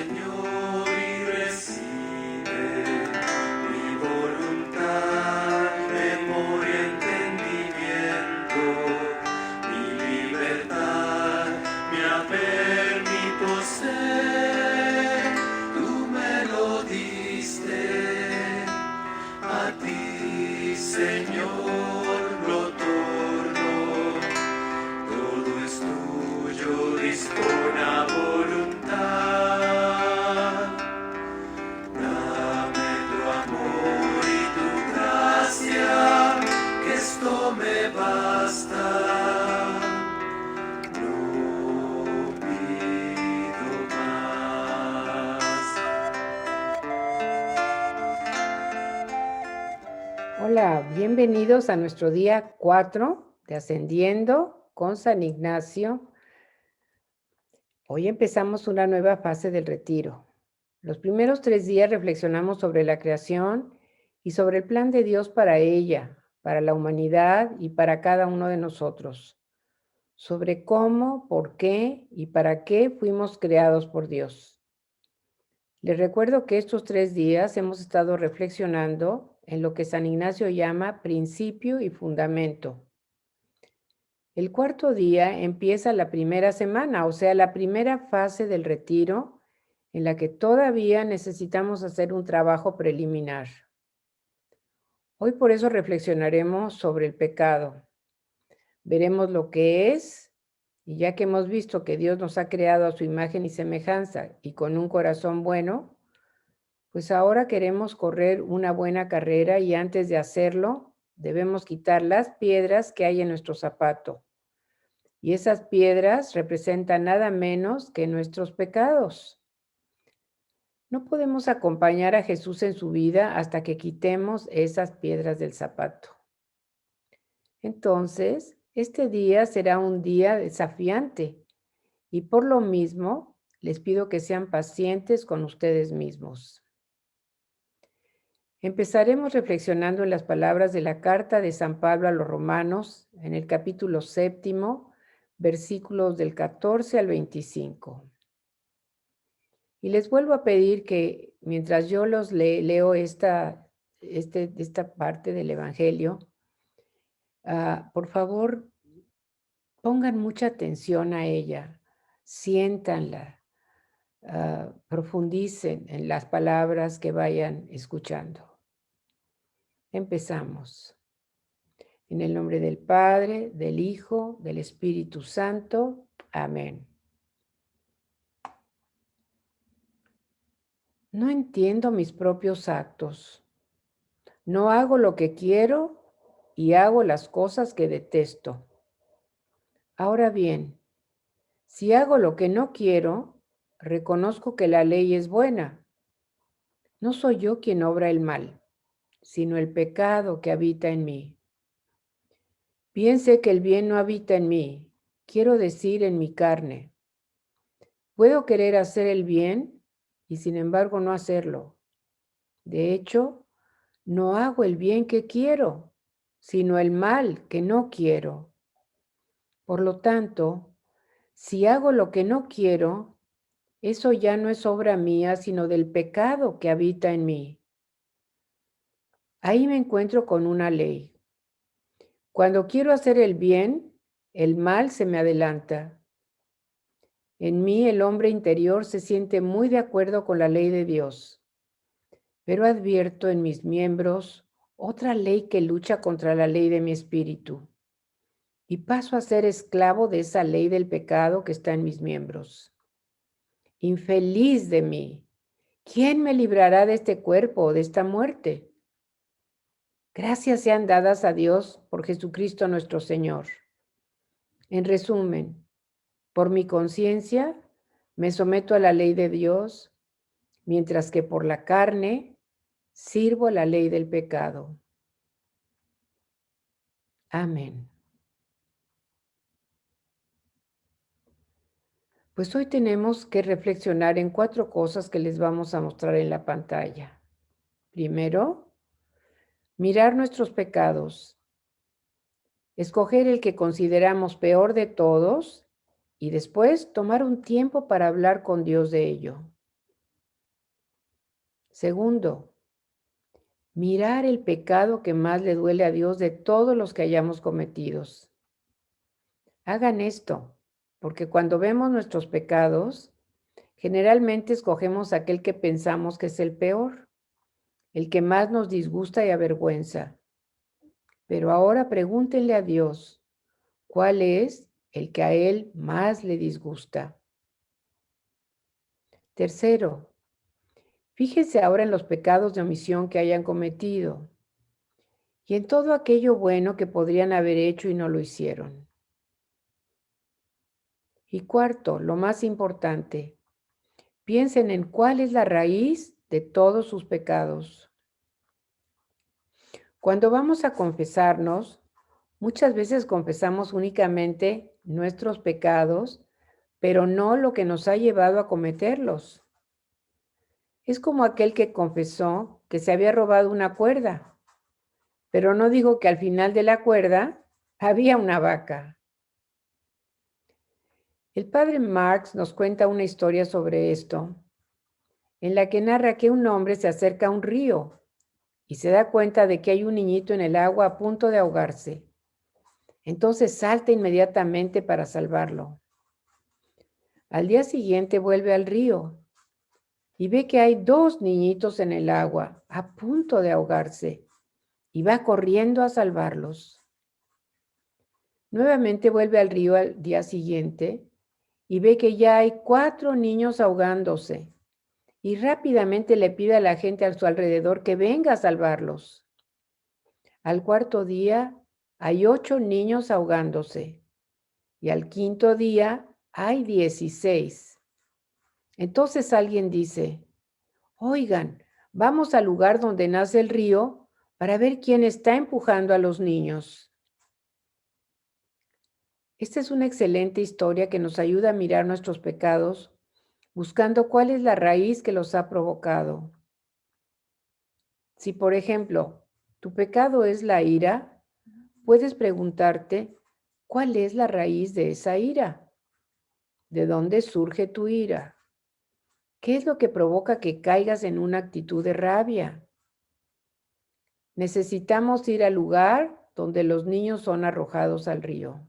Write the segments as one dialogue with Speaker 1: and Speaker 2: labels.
Speaker 1: Señor, y recibe mi voluntad, memoria, entendimiento, mi libertad, mi haber, mi poseer. Tú me lo diste, a ti, Señor, lo torno. Todo es tuyo, dispone a voluntad. Dame tu amor y tu gracia, que esto me basta. No pido más.
Speaker 2: Hola, bienvenidos a nuestro día 4 de Ascendiendo con San Ignacio. Hoy empezamos una nueva fase del retiro. Los primeros 3 días reflexionamos sobre la creación y sobre el plan de Dios para ella, para la humanidad y para cada uno de nosotros. Sobre cómo, por qué y para qué fuimos creados por Dios. Les recuerdo que estos 3 días hemos estado reflexionando en lo que San Ignacio llama principio y fundamento. El cuarto día empieza la primera semana, o sea, la primera fase del retiro, en la que todavía necesitamos hacer un trabajo preliminar. Hoy por eso reflexionaremos sobre el pecado. Veremos lo que es, y ya que hemos visto que Dios nos ha creado a su imagen y semejanza y con un corazón bueno, pues ahora queremos correr una buena carrera y antes de hacerlo debemos quitar las piedras que hay en nuestro zapato. Y esas piedras representan nada menos que nuestros pecados. No podemos acompañar a Jesús en su vida hasta que quitemos esas piedras del zapato. Entonces, este día será un día desafiante y por lo mismo les pido que sean pacientes con ustedes mismos. Empezaremos reflexionando en las palabras de la carta de San Pablo a los Romanos, en el capítulo 7, versículos del 14 al 25. Y les vuelvo a pedir que mientras yo los leo esta parte del Evangelio, por favor, pongan mucha atención a ella, siéntanla, profundicen en las palabras que vayan escuchando. Empezamos. En el nombre del Padre, del Hijo, del Espíritu Santo. Amén. No entiendo mis propios actos. No hago lo que quiero y hago las cosas que detesto. Ahora bien, si hago lo que no quiero, reconozco que la ley es buena. No soy yo quien obra el mal, sino el pecado que habita en mí. Bien sé que el bien no habita en mí, quiero decir en mi carne. Puedo querer hacer el bien y sin embargo no hacerlo. De hecho, no hago el bien que quiero, sino el mal que no quiero. Por lo tanto, si hago lo que no quiero, eso ya no es obra mía, sino del pecado que habita en mí. Ahí me encuentro con una ley. Cuando quiero hacer el bien, el mal se me adelanta. En mí el hombre interior se siente muy de acuerdo con la ley de Dios, pero advierto en mis miembros otra ley que lucha contra la ley de mi espíritu, y paso a ser esclavo de esa ley del pecado que está en mis miembros. Infeliz de mí, ¿quién me librará de este cuerpo o de esta muerte? Gracias sean dadas a Dios por Jesucristo nuestro Señor. En resumen, por mi conciencia me someto a la ley de Dios, mientras que por la carne sirvo a la ley del pecado. Amén. Pues hoy tenemos que reflexionar en 4 cosas que les vamos a mostrar en la pantalla. Primero, mirar nuestros pecados, escoger el que consideramos peor de todos y después tomar un tiempo para hablar con Dios de ello. Segundo, mirar el pecado que más le duele a Dios de todos los que hayamos cometidos. Hagan esto, porque cuando vemos nuestros pecados, generalmente escogemos aquel que pensamos que es el peor, el que más nos disgusta y avergüenza. Pero ahora pregúntenle a Dios, ¿cuál es el que a Él más le disgusta? Tercero, fíjense ahora en los pecados de omisión que hayan cometido y en todo aquello bueno que podrían haber hecho y no lo hicieron. Y cuarto, lo más importante, piensen en cuál es la raíz de todos sus pecados. Cuando vamos a confesarnos, muchas veces confesamos únicamente nuestros pecados, pero no lo que nos ha llevado a cometerlos. Es como aquel que confesó que se había robado una cuerda, pero no dijo que al final de la cuerda había una vaca. El padre Marx nos cuenta una historia sobre esto, en la que narra que un hombre se acerca a un río y se da cuenta de que hay un niñito en el agua a punto de ahogarse. Entonces salta inmediatamente para salvarlo. Al día siguiente vuelve al río y ve que hay dos niñitos en el agua a punto de ahogarse y va corriendo a salvarlos. Nuevamente vuelve al río al día siguiente y ve que ya hay 4 niños ahogándose y rápidamente le pide a la gente a su alrededor que venga a salvarlos. Al cuarto día hay 8 niños ahogándose y al quinto día hay 16. Entonces alguien dice, oigan, vamos al lugar donde nace el río para ver quién está empujando a los niños. Esta es una excelente historia que nos ayuda a mirar nuestros pecados, buscando cuál es la raíz que los ha provocado. Si, por ejemplo, tu pecado es la ira, puedes preguntarte, ¿cuál es la raíz de esa ira? ¿De dónde surge tu ira? ¿Qué es lo que provoca que caigas en una actitud de rabia? Necesitamos ir al lugar donde los niños son arrojados al río.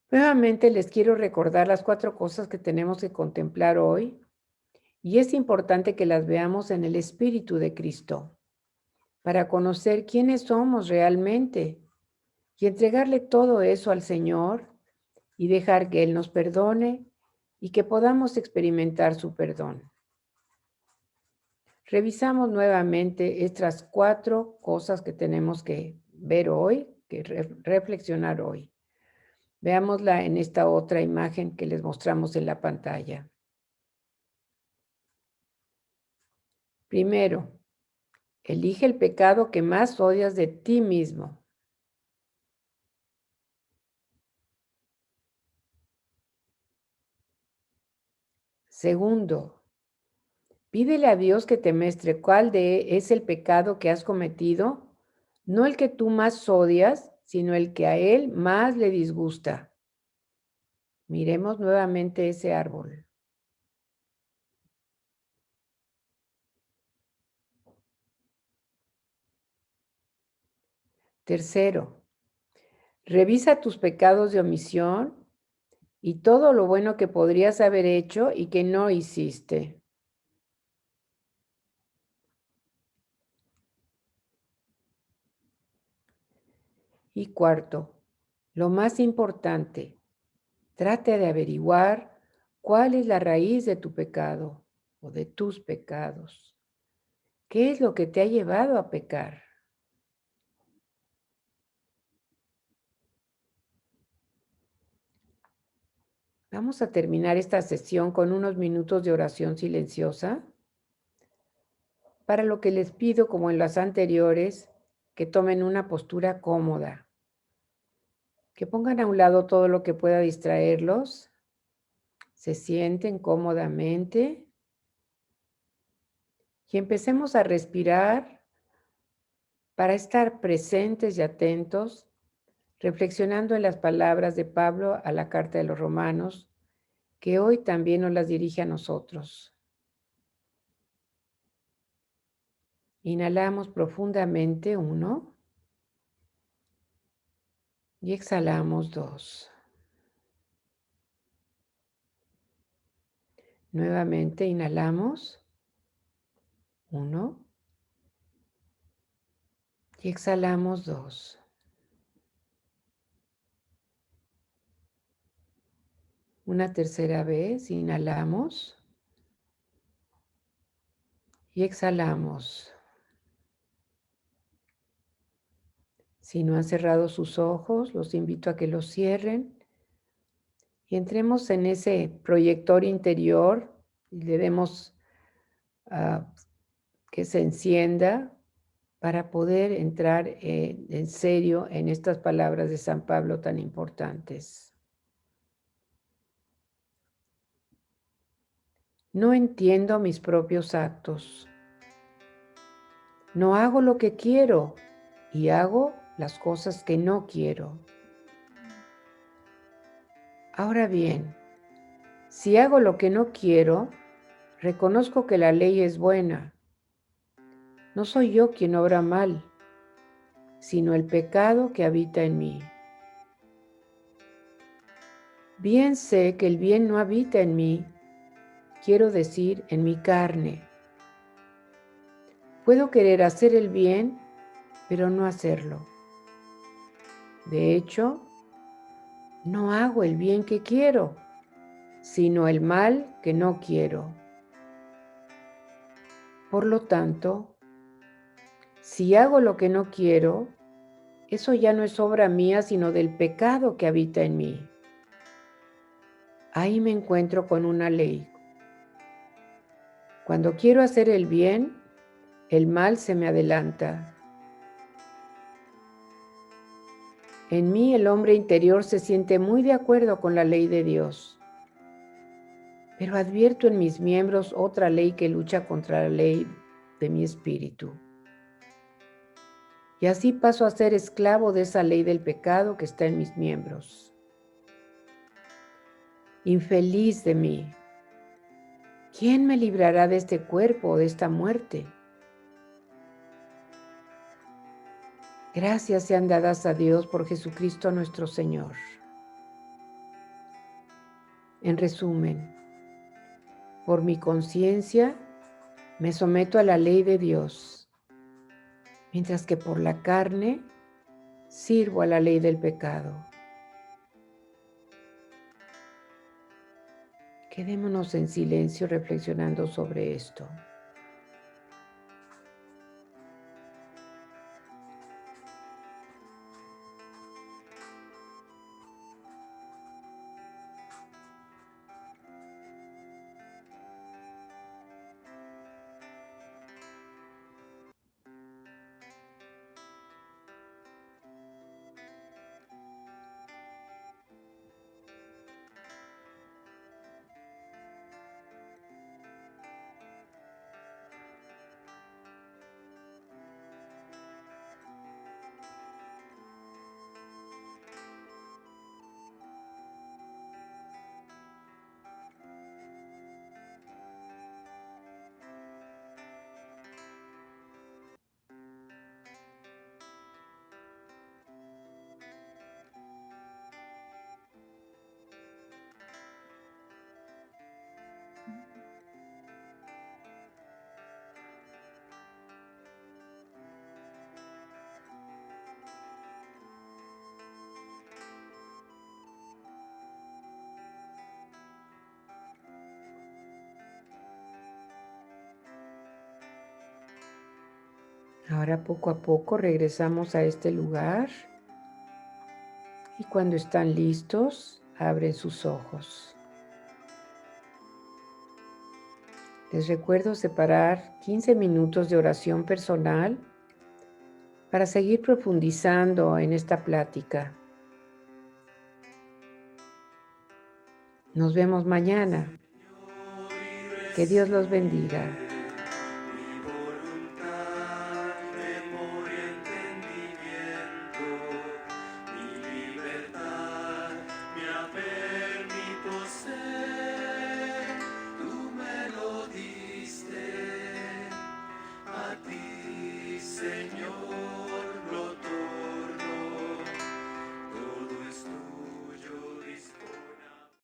Speaker 2: Nuevamente les quiero recordar las 4 cosas que tenemos que contemplar hoy y es importante que las veamos en el Espíritu de Cristo para conocer quiénes somos realmente y entregarle todo eso al Señor y dejar que Él nos perdone y que podamos experimentar su perdón. Revisamos nuevamente estas 4 cosas que tenemos que ver hoy, que reflexionar hoy. Veámosla en esta otra imagen que les mostramos en la pantalla. Primero, elige el pecado que más odias de ti mismo. Segundo, pídele a Dios que te muestre cuál es el pecado que has cometido, no el que tú más odias, sino el que a Él más le disgusta. Miremos nuevamente ese árbol. Tercero, revisa tus pecados de omisión y todo lo bueno que podrías haber hecho y que no hiciste. Y cuarto, lo más importante, trate de averiguar cuál es la raíz de tu pecado o de tus pecados. ¿Qué es lo que te ha llevado a pecar? Vamos a terminar esta sesión con unos minutos de oración silenciosa, para lo que les pido, como en las anteriores, que tomen una postura cómoda, que pongan a un lado todo lo que pueda distraerlos, se sienten cómodamente y empecemos a respirar para estar presentes y atentos, reflexionando en las palabras de Pablo a la carta de los Romanos, que hoy también nos las dirige a nosotros. Inhalamos profundamente 1 y exhalamos 2. Nuevamente inhalamos 1 y exhalamos 2. Una tercera vez, inhalamos y exhalamos. Si no han cerrado sus ojos, los invito a que los cierren y entremos en ese proyector interior y le demos que se encienda para poder entrar en serio en estas palabras de San Pablo tan importantes. No entiendo mis propios actos. No hago lo que quiero y hago las cosas que no quiero. Ahora bien, si hago lo que no quiero, reconozco que la ley es buena. No soy yo quien obra mal, sino el pecado que habita en mí. Bien sé que el bien no habita en mí, quiero decir, en mi carne. Puedo querer hacer el bien, pero no hacerlo. De hecho, no hago el bien que quiero, sino el mal que no quiero. Por lo tanto, si hago lo que no quiero, eso ya no es obra mía, sino del pecado que habita en mí. Ahí me encuentro con una ley. Cuando quiero hacer el bien, el mal se me adelanta. En mí el hombre interior se siente muy de acuerdo con la ley de Dios, pero advierto en mis miembros otra ley que lucha contra la ley de mi espíritu. Y así paso a ser esclavo de esa ley del pecado que está en mis miembros. Infeliz de mí, ¿quién me librará de este cuerpo o de esta muerte? Gracias sean dadas a Dios por Jesucristo nuestro Señor. En resumen, por mi conciencia me someto a la ley de Dios, mientras que por la carne sirvo a la ley del pecado. Quedémonos en silencio reflexionando sobre esto. Ahora poco a poco regresamos a este lugar y cuando están listos, abren sus ojos. Les recuerdo separar 15 minutos de oración personal para seguir profundizando en esta plática. Nos vemos mañana. Que Dios los bendiga.
Speaker 1: Mi voluntad, memoria, entendimiento, mi libertad, me ha permitido ser, tú me lo diste, a ti Dios.